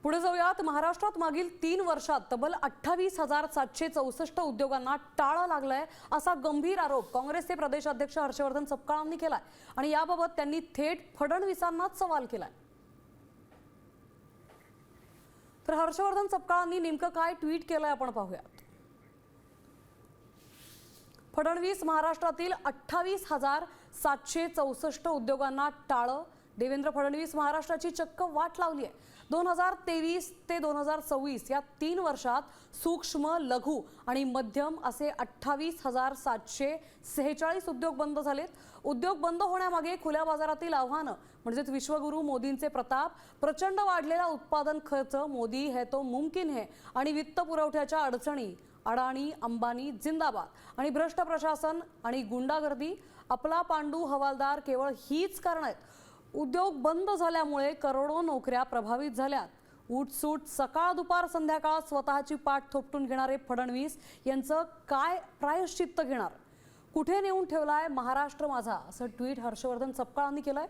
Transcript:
पुढे जाऊयात। महाराष्ट्रात मागील 3 वर्षात तब्बल 28,764 उद्योगांना टाळं लागलंय असा गंभीर आरोप काँग्रेसचे प्रदेशाध्यक्ष हर्षवर्धन सपकाळांनी केलाय आणि याबाबत त्यांनी थेट फडणवीसांनाच सवाल केलाय। तर हर्षवर्धन सपकाळांनी नेमकं काय ट्विट केलंय आपण पाहूयात। फडणवीस महाराष्ट्रातील 28,764 उद्योगांना टाळं। देवेंद्र फडणवीस महाराष्ट्राची चक्क वाट लावली आहे। 2023 ते 2026 या 3 वर्षात सूक्ष्म, लघु आणि मध्यम असे 28,746 उद्योग बंद झालेत। उद्योग बंद होण्यामागे खुल्या बाजारातील आव्हानं म्हणजेच विश्वगुरु मोदींचे प्रताप, प्रचंड वाढलेला उत्पादन खर्च, मोदी है तो मुमकिन है आणि वित्त पुरवठ्याच्या अडचणी, अडाणी अंबानी जिंदाबाद आणि भ्रष्ट प्रशासन आणि गुंडागर्दी, आपला पांडू हवालदार केवळ हीच कारण आहेत। उद्योग बंद झाल्यामुळे करोडो नोकऱ्या प्रभावित झाल्यात। उठसूट सकाळ दुपार संध्याकाळ स्वतःची पाठ थोपटून घेणारे फडणवीस यांचं काय प्रायश्चित्त घेणार? कुठे नेऊन ठेवलाय महाराष्ट्र माझा, असं ट्विट हर्षवर्धन सपकाळांनी केलंय।